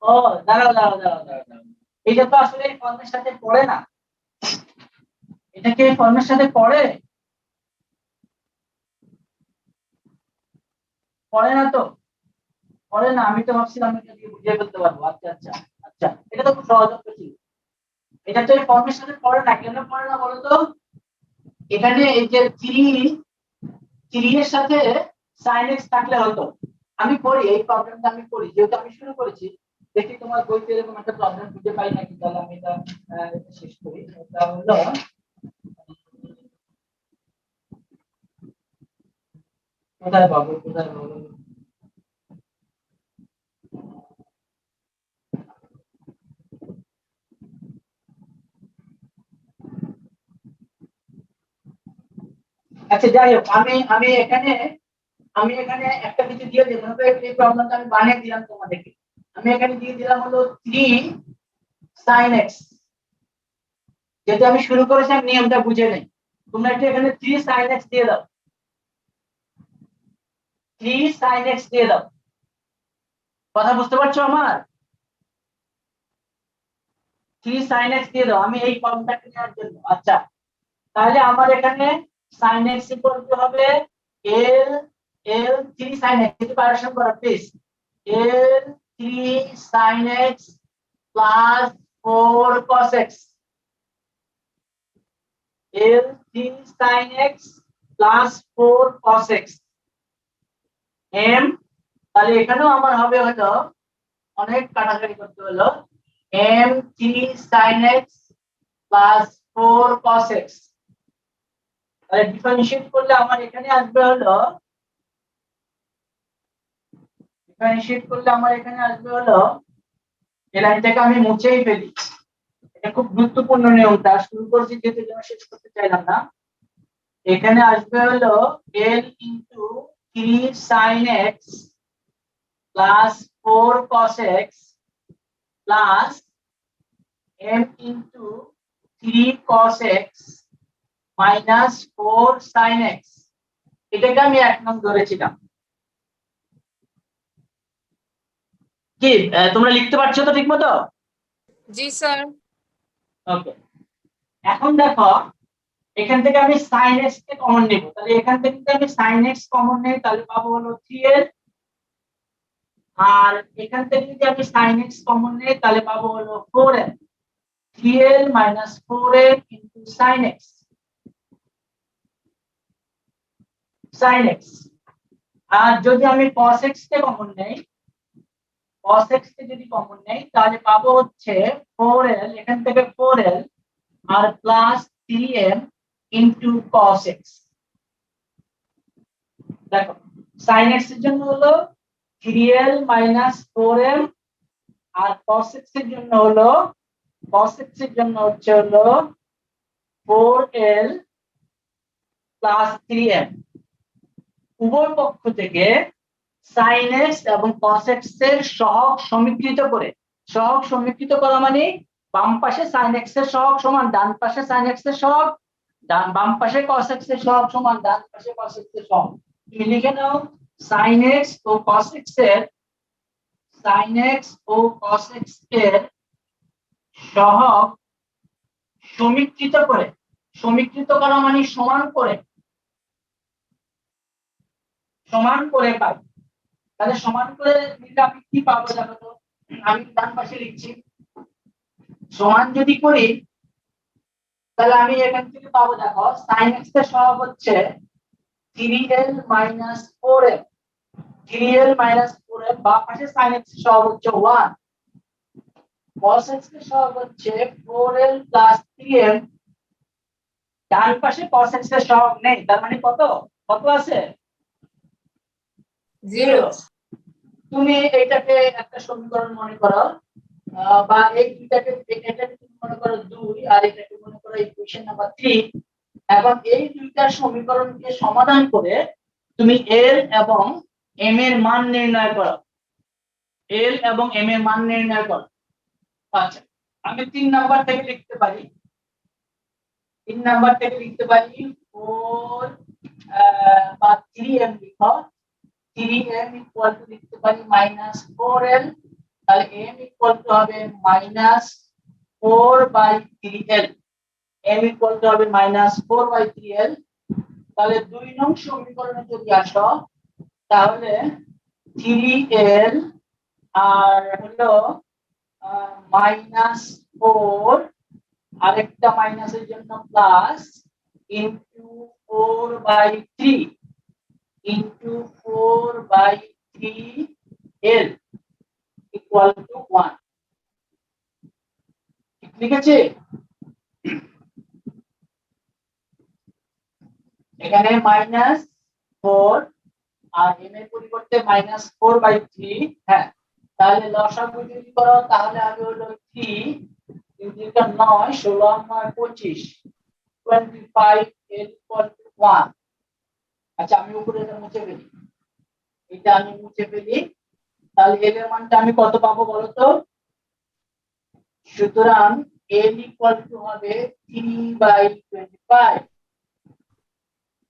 ও দাঁড়াও দাঁড়াও দাঁড়াও দাঁড়াও দাঁড়াও। এটা তো আসলে এই ফর্মের সাথে পড়ে না, এটা কি এই ফর্মের সাথে পড়ে? পড়ে না তো, পড়ে না। আমি তো ভাবছিলাম এটা দিয়ে বুঝিয়ে ফেলতে পারবো। আচ্ছা আচ্ছা আচ্ছা, এটা তো খুব সহজ অঙ্ক ছিল। এটা তো এই ফর্মের সাথে পড়ে না, কেন পড়ে না বলো তো? এখানে এই যে 3 এর সাথে sin x থাকলে হতো। আমি করি এই প্রবলেমটা, আমি করি যেহেতু আমি শুরু করেছি, দেখি তোমার বইতে এরকম একটা প্রবলেম খুঁজে পাই নাকি, তাহলে আমি এটা শেষ করি। এটা হলো কোথায় পাবো, কোথায় পাবো? আচ্ছা যাই হোক, আমি এখানে একটা কিছু দিয়ে দেবো, এই প্রবলেমটা আমি বানিয়ে দিলাম তোমাদেরকে। আমি এখানে দিয়ে দিলাম হলো 3 sin x, যেহেতু আমি শুরু করেছি আমি নিয়মটা বুঝে নেই। তোমরা একটু এখানে 3 sin x দিয়ে দাও, 3 sin x দিয়ে দাও। কথা বুঝতে পারছো আমার? 3 sin x দিয়ে দাও, আমি এই ফর্মটাকে নেওয়ার জন্য। আচ্ছা, তাহলে আমার এখানে sin x ইকুয়াল টু হবে l, 3 sin x, একটু পারেশন করো please. l 3 sin x plus 4 cos x, l 3 sin x plus 4 cos x m। তাহলে এখানেও আমার হবে হলো, অনেক কাটাকাটি করতে হলো, m 3 sin x plus 4 cos x। তাহলে ডিফারেন্সিয়েট করলে আমার এখানে আসবে হলো, ডিফারেন্সিয়েট করলে আমার এখানে আসবে হলো, এই লাইনটাকে আমি মুছেই ফেলি, এটা খুব গুরুত্বপূর্ণ নিয়মটা, শুরু করছি যেহেতু জন্য শেষ করতে চাইলাম না। এখানে আসবে হলো l into 3 sin x plus 4 cos x plus m into 3 cos x minus 4 sin x। এটাকে আমি এক নং ধরেছিলাম। কি তোমরা লিখতে পারছো তো ঠিক মতো? জি স্যার। ওকে, এখন দেখো এখান থেকে আমি sin x কে কমন নেব, তাহলে এখান থেকে যদি আমি sin x কমন নেই তাহলে পাবো হলো 3l, আর এখান থেকে যদি আমি sin x কমন নেই তাহলে পাবো হলো 4l। 3l minus 4l into sin x, sin x। আর যদি আমি cos x কে কমন নেই, cos x কে যদি কমন নেই তাহলে পাবো হচ্ছে 4l, এখান থেকে 4l আর plus 3m into cos x। দেখো sin x এর জন্য হলো 3l minus 4m, আর cos x এর জন্য হলো হলো 4l plus 3m। উভয় পক্ষ থেকে sin x এবং cos x এর সহগ সমীকৃত করে, সহগ সমীকৃত করা মানে বাম পাশে sin x এর সহগ সমান ডান পাশে sin x এর সহগ, বাম পাশে cos x এর সহগ সমান ডান পাশে cos x এর সহগ। তুমি লিখে নাও sin x ও cos x এর সহগ সমীকৃত করে, সমীকৃত করা মানে সমান করে, সমান করে পাই। তাহলে সমান করে নিলে আমি কি পাবো জানো তো? আমি ডান পাশে লিখছি, সমান যদি করি তাহলে আমি এখান থেকে পাবো, দেখো sin x এর সহগ হচ্ছে 3l minus 4m, 3l minus 4m, বাম পাশে sin x এর সহগ হচ্ছে 1, cos x এর সহগ হচ্ছে 4l plus 3m, ডান পাশে cos x এর সহগ নেই, তার মানে কত কত আছে? 0। 0। তুমি এটাকে একটা সমীকরণ মনে করো, বা এই দুইটাকে এটাকে তুমি মনে করো 2 আর এটাকে মনে করো ইকুয়েশন নাম্বার 3। এখন এই দুইটা সমীকরণকে সমাধান করে তুমি l এবং m এর মান নির্ণয় করো, l এবং m এর মান নির্ণয় করো। আচ্ছা, আমি 3 নাম্বার থেকে লিখতে পারি, 4 বা 3m লিখো, 3m ইকুয়াল টু লিখতে পারি -4l, তাহলে m ইকুয়াল টু হবে -4/3l, m ইকুয়াল টু হবে -4/3l। তাহলে 2 নং সমীকরণে যদি আসো তাহলে 3l আর হলো -4, আরেকটা মাইনাসের জন্য plus into 4/3 into 4/3l equal to 1। ঠিক আছে, এখানে -4 আর m এর পরিবর্তে -4/3। হ্যাঁ, তাহলে লসাগু যদি করো তাহলে আমি হলো 3 3 9 16 9 25 25l ইকুয়াল টু 1। আচ্ছা, আমি উপরে এটা মুছে ফেলি, এটা আমি মুছে ফেলি, তাহলে l এর মানটা আমি কত পাবো বলো তো? সুতরাং l ইকুয়াল টু হবে 3/25।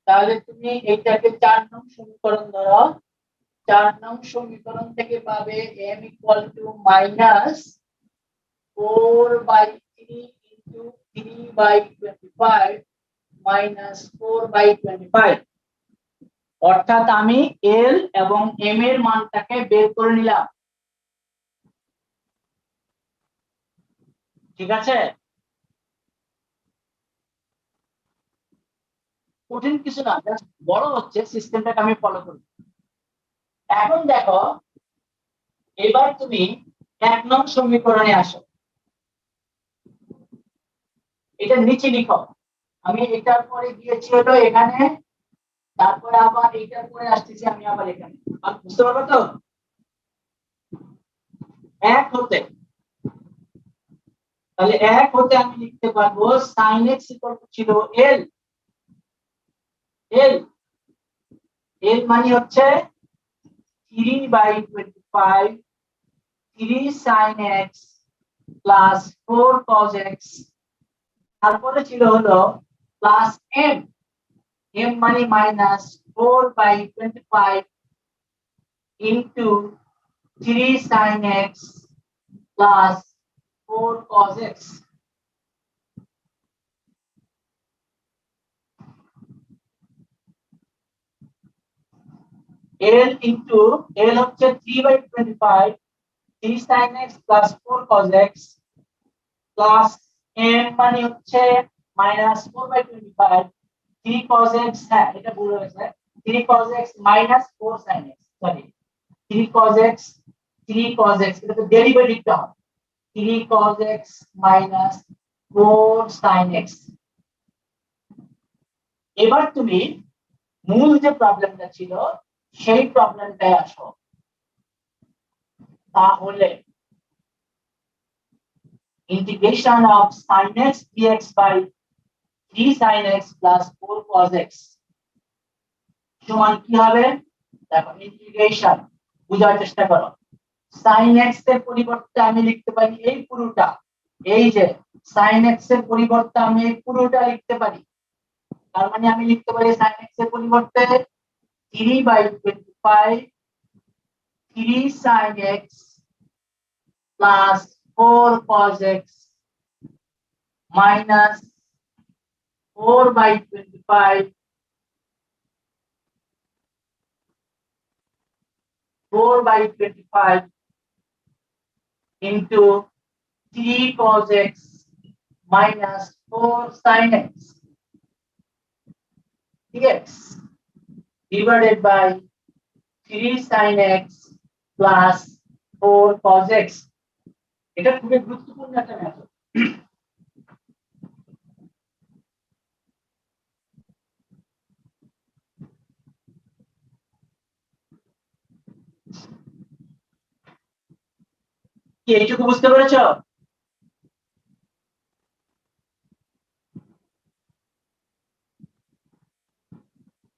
তাহলে তুমি এইটাকে 4 নং সমীকরণ ধরো, 4 নং সমীকরণ থেকে পাবে m ইকুয়াল টু -4/3 ইনটু 3/25 -4/25। অর্থাৎ আমি l এবং m এর মানটাকে বের করে নিলাম। ঠিক আছে, কঠিন কিছু না, জাস্ট বড় হচ্ছে সিস্টেমটাকে আমি ফলো করি। এখন দেখো, এবার তুমি 1 নং সমীকরণে আসো, এটা নিচে লিখো। আমি এটার পরে গিয়েছি হলো এখানে, তারপরে আবার এটার পরে আসতেছি আমি আবার এখানে, বুঝতে পারবে তো? 1 হতে তাহলে 1 হতে আমি লিখতে পারবো sin x ছিল l l l মানে হচ্ছে 3/25 3 sin x plus 4 cos x, তারপরে ছিল হলো প্লাস m m মানে minus 4/25 into 3 sin x plus 4 cos x। l into l হচ্ছে 3/25 3 sin x plus 4 cos x plus m মানে হচ্ছে মাইনাস 4/25 3 cos x, হ্যাঁ এটা ভুল হয়েছে, 3 cos x minus 4 sin x, sorry 3 cos x 3 cos x, এটা তো ডেরিভেটিভটা হবে 3 cos x minus 4 sin x। এবার তুমি মূল যে প্রবলেমটা ছিল সেই প্রবলেমটায় আসো, তাহলে integration of sin x dx by 3 sin x plus 4 cos x সমান কি হবে? দেখো ইন্টিগ্রেশন বুঝার চেষ্টা করো। sin x এর পরিবর্তে আমি লিখতে পারি এই পুরোটা, এই যে sin x এর পরিবর্তে আমি এই পুরোটা লিখতে পারি, তার মানে আমি লিখতে পারি sin x এর পরিবর্তে 3/25 3 sin x plus 4 cos x minus 4/25 4/25 into 3 cos x minus 4 sin x dx divided by 3 sin x plus 4 cos x। এটা খুবই গুরুত্বপূর্ণ একটা মেথড। কি এইটুকু বুঝতে পেরেছো?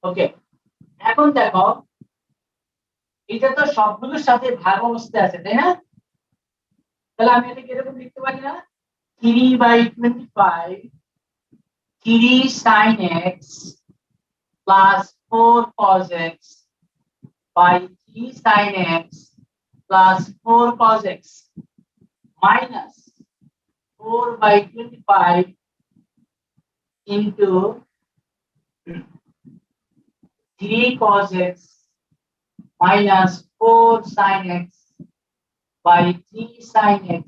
ওকে, এখন দেখো এটা তো সবগুলোর সাথে ভাগ অবস্থায় আছে, তাই না? তাহলে আমি এটাকে এরকম লিখতে পারি না, 3/25 3 sin x plus 4 cos x by 3 sin x plus 4 cos x minus 4/25 into 3 cos x minus 4 sin x by 3 sin x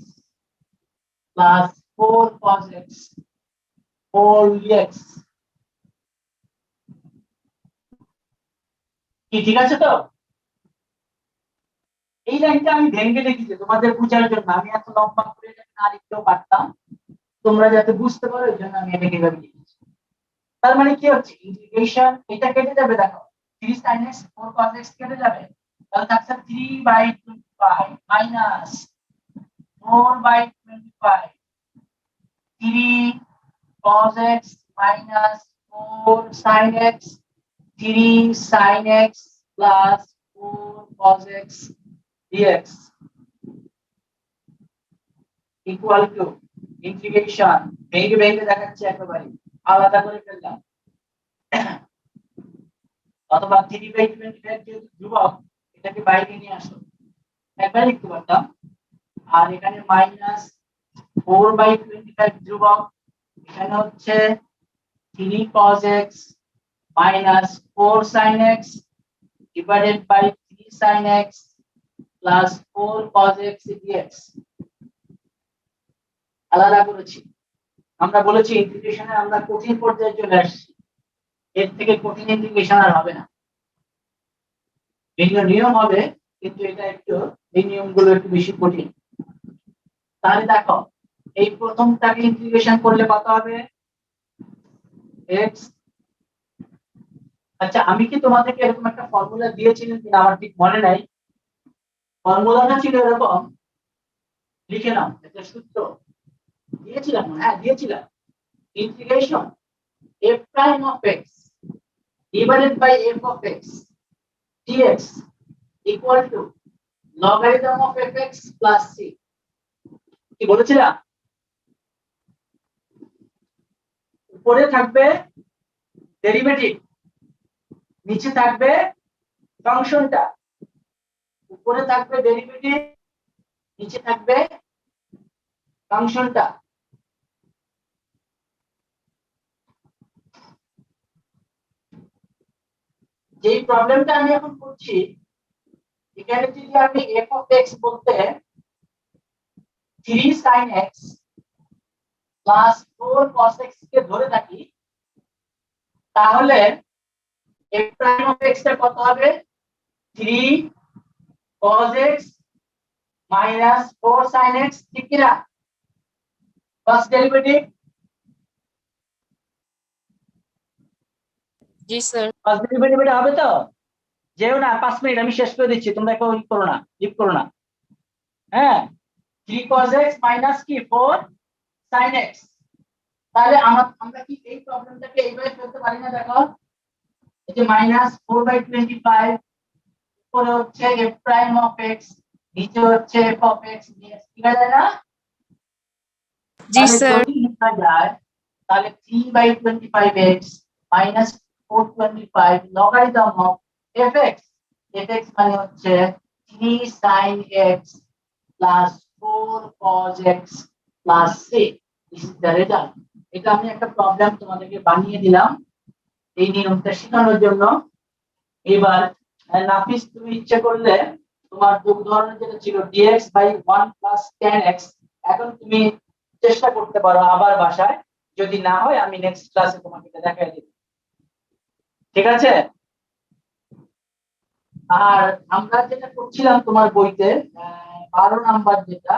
plus 4 cos x whole dx। কি ঠিক আছে তো? এই লাইনটা আমি ভেঙে লিখেছি তোমাদের বোঝার জন্য, আমি এত লম্বা করে না লিখতেও পারতাম, তোমরা যাতে বুঝতে পারো এই জন্য আমি এটাকে এভাবে লিখেছি। তার মানে কি হচ্ছে, ইন্টিগ্রেশন এটা কেটে যাবে, দেখো 3 sin x 4 cos x কেটে যাবে, তাহলে থাকছে 3/25 minus 4/25 3 cos x minus 4 sin x 3 sin x plus 4 cos x dx equal to integration ভেঙে ভেঙে দেখাচ্ছি একেবারে আলাদা করে ফেললাম, অথবা 3/25 যেহেতু ধ্রুবক এটাকে বাইরে নিয়ে আসো, একবার লিখতে পারতাম, আর এখানে মাইনাস 4/25 ধ্রুবক, এখানে হচ্ছে 3 cos x minus 4 sin x divided by 3 sin x plus 4 cos x dx আলাদা করেছি। আমরা বলেছি ইন্টিগ্রেশনে আমরা কঠিন পর্যায়ে চলে আসছি, এর থেকে কঠিন ইন্টিগ্রেশন আর হবে না, ভিন্ন নিয়ম হবে, কিন্তু এটা একটু এই নিয়মগুলো একটু বেশি কঠিন। তাহলে দেখো এই প্রথমটাকে ইন্টিগ্রেশন করলে কত হবে x। আচ্ছা আমি কি তোমাদেরকে এরকম একটা ফর্মুলা দিয়েছিলাম কিনা আমার ঠিক মনে নাই, ফর্মুলাটা ছিল এরকম, লিখে নাও, এটা সূত্র দিয়েছিলাম, হ্যাঁ দিয়েছিলাম। Integration f prime of x divided by f of x dx equal to logarithm of fx plus c। কি বলেছিলাম? উপরে থাকবে ডেরিভেটিভ, নিচে থাকবে ফাংশনটা। উপরে থাকবে ডেরিভেটিভ, নিচে থাকবে ফাংশনটা। যেই প্রবলেমটা আমি এখন করছি, এখানে যদি আমি f অফ x বলতে 3 sin x plus 4 cos x কে ধরে থাকি, তাহলে f প্রাইম অফ x টা কত হবে? 3 cos x minus 4 sin x, ঠিক কি না? ফার্স্ট ডেরিভেটিভ, জি স্যার। ফার্স্ট ডেরিভেটিভ এটা হবে তো? যেও না, 5 মিনিট আমি শেষ করে দিচ্ছি, তোমরা কেউ করো না, লিভ করো না। হ্যাঁ, 3 cos x minus কি 4 sin x। তাহলে আমরা কি এই প্রবলেমটাকে এইভাবে ফেলতে পারি না? দেখো, এই যে -4/25 উপরে হচ্ছে f প্রাইম অফ x, নিচে হচ্ছে f অফ x dx, ঠিক আছে না? জি তাহলে স্যার। যদি লেখা যায়, তাহলে 3/25x minus 425 logarithm of fx, fx মানে হচ্ছে 3 sin x plus 4 cos x plus c। This is the result. এটা আমি একটা প্রবলেম তোমাদেরকে বানিয়ে দিলাম এই নিয়মটা শেখানোর জন্য। এবার নাফিস, তুমি ইচ্ছে করলে তোমার উদাহরণ যেটা ছিল dx by 1 plus tan x, এখন তুমি চেষ্টা করতে পারো আবার বাসায়। যদি না হয় আমি নেক্সট ক্লাসে তোমাকে এটা দেখাই দেব, ঠিক আছে? আর আমরা যেটা করছিলাম তোমার বইতে 12 নাম্বার, যেটা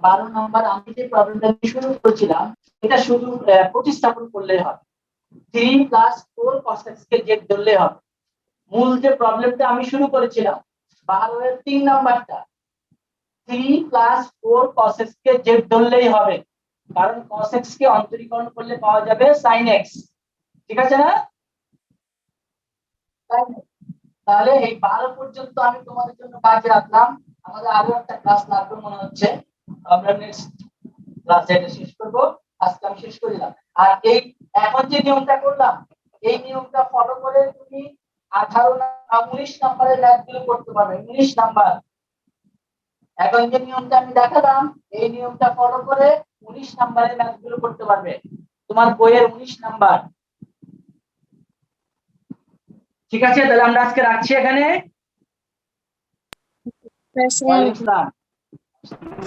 12 নাম্বার আমি যে প্রবলেমটা শুরু করেছিলাম, এটা শুধু প্রতিস্থাপন করলেই হবে। 3 plus 4 cos x কে z ধরলেই হবে। মূল যে প্রবলেমটা আমি শুরু করেছিলাম 12 এর 3 নাম্বারটা, 3 plus 4 cos x কে z ধরলেই হবে, কারণ cos x কে অন্তরীকরণ করলে পাওয়া যাবে sin x, ঠিক আছে না? তাহলে এই 12 পর্যন্ত আমি তোমাদের জন্য কাজে রাখলাম। আমাদের আরো একটা ক্লাস লাগবে মনে হচ্ছে, আমরা নেক্সট ক্লাসে এটা শেষ করব। আজকে আমি শেষ করে দিলাম। আর এই এখন যে নিয়মটা করলাম, এই নিয়মটা ফলো করে তুমি 18 না 19 নম্বরের ম্যাথগুলো করতে পারবে। 19 নাম্বার, এখন যে নিয়মটা আমি দেখালাম, এই নিয়মটা ফলো করে 19 নম্বরের ম্যাথগুলো করতে পারবে, তোমার বইয়ের 19 নাম্বার। ঠিক আছে, তাহলে আমরা আজকে রাখছি এখানে। ওয়ালাইকুম আসসালাম।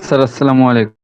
স্যার আসসালামু আলাইকুম।